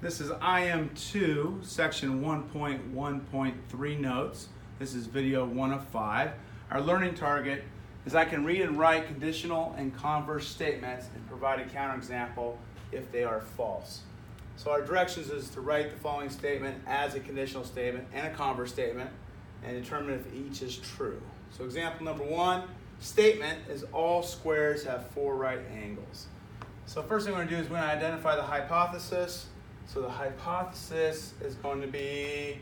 This is IM2, section 1.1.3 notes. This is video 1 of 5. Our learning target is I can read and write conditional and converse statements and provide a counterexample if they are false. So our directions is to write the following statement as a conditional statement and a converse statement and determine if each is true. So example number 1, statement is all squares have 4 right angles. So first thing we're going to do is we're going to identify the hypothesis. So the hypothesis is going to be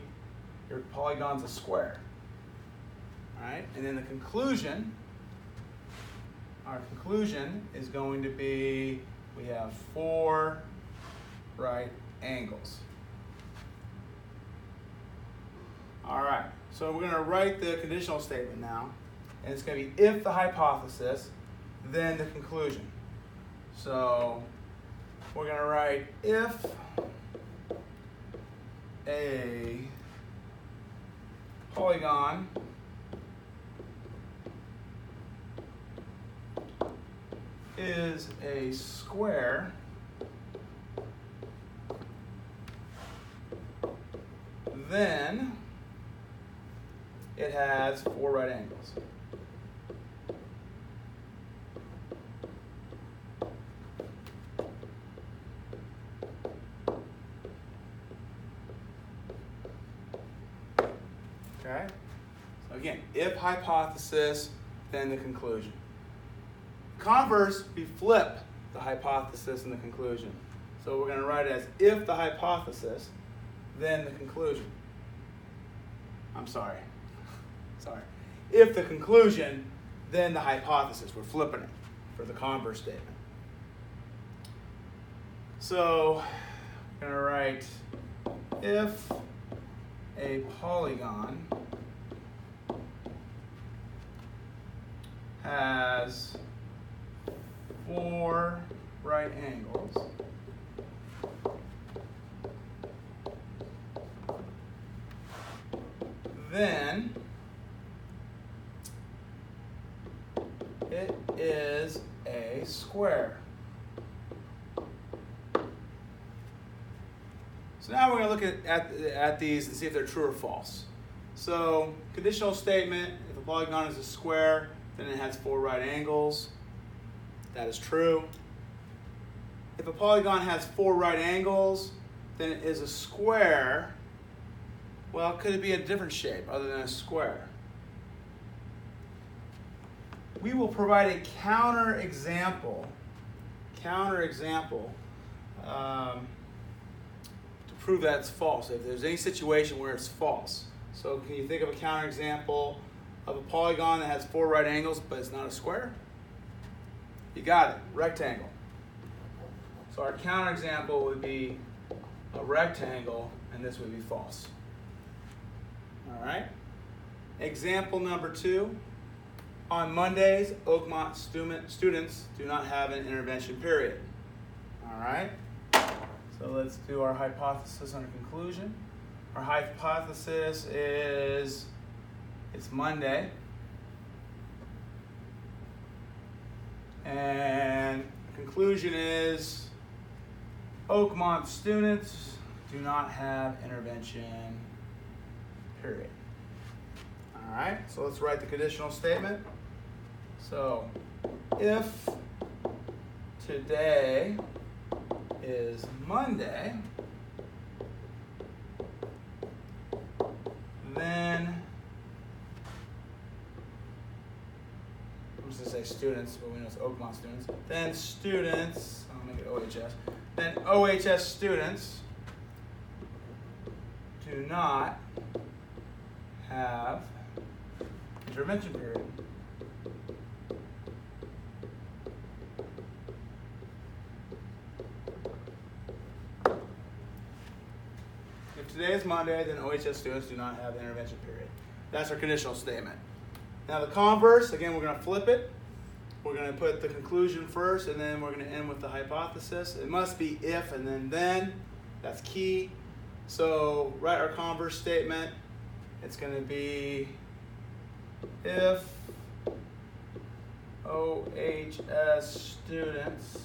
your polygon's a square. All right? And then the conclusion, our conclusion is going to be we have 4 right angles. All right, so we're going to write the conditional statement now. And it's going to be if the hypothesis, then the conclusion. So we're going to write if a polygon is a square, then it has 4 right angles. Okay? So again, if hypothesis, then the conclusion. Converse, we flip the hypothesis and the conclusion. So we're going to write it as if the hypothesis, then the conclusion. I'm sorry. Sorry. If the conclusion, then the hypothesis. We're flipping it for the converse statement. So we're going to write if a polygon has 4 right angles, then it is a square. So now we're going to look at these and see if they're true or false. So conditional statement, if a polygon is a square, then it has 4 right angles. That is true. If a polygon has 4 right angles, then it is a square. Well, could it be a different shape other than a square? We will provide a counterexample to prove that it's false, if there's any situation where it's false. So can you think of a counterexample of a polygon that has 4 right angles but it's not a square? You got it, rectangle. So our counterexample would be a rectangle, and this would be false. All right. Example number 2. On Mondays, Oakmont students do not have an intervention period. All right. So let's do our hypothesis and our conclusion. Our hypothesis is it's Monday. And the conclusion is Oakmont students do not have intervention period. All right, so let's write the conditional statement. So if today is Monday, then I'm just going to say students, but we know it's Oakmont students. Then students, I'll make it OHS. Then OHS students do not have intervention period. If today is Monday, then OHS students do not have the intervention period. That's our conditional statement. Now the converse, again, we're going to flip it. We're going to put the conclusion first, and then we're going to end with the hypothesis. It must be if and then. That's key. So write our converse statement. It's going to be if OHS students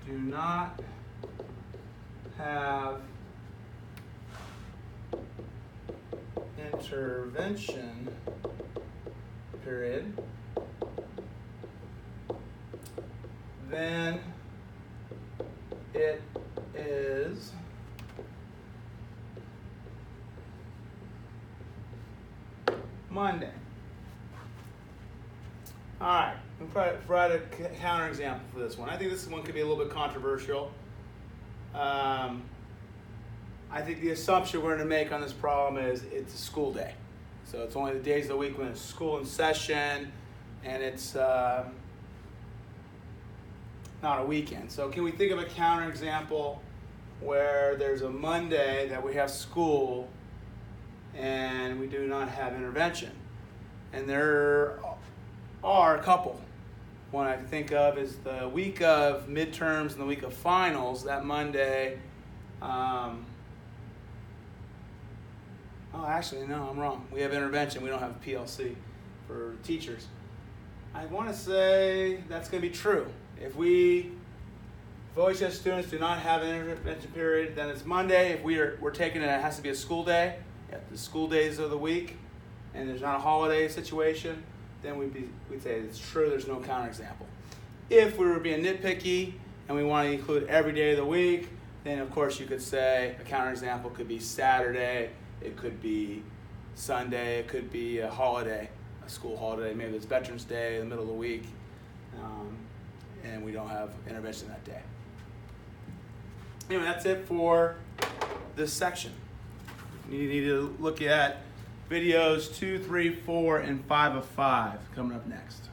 do do not have intervention period, then it is Monday. All right, we'll provide a counterexample for this one. I think this one could be a little bit controversial. I think the assumption we're going to make on this problem is it's a school day. So it's only the days of the week when it's school in session, and it's not a weekend. So can we think of a counterexample where there's a Monday that we have school and we do not have intervention? And there are a couple. One I think of is the week of midterms and the week of finals. That Monday, oh, actually, no, I'm wrong. We have intervention. We don't have PLC for teachers. I want to say that's going to be true. If OHS students do not have an intervention period, then it's Monday. If we're taking it, it has to be a school day. The school days of the week, and there's not a holiday situation, then we'd say it's true, there's no counterexample. If we were being nitpicky and we want to include every day of the week, then of course you could say a counterexample could be Saturday, it could be Sunday, it could be a holiday, a school holiday, maybe it's Veterans Day in the middle of the week, and we don't have intervention that day. Anyway, that's it for this section. You need to look at videos 2, 3, 4, and 5 of 5 coming up next.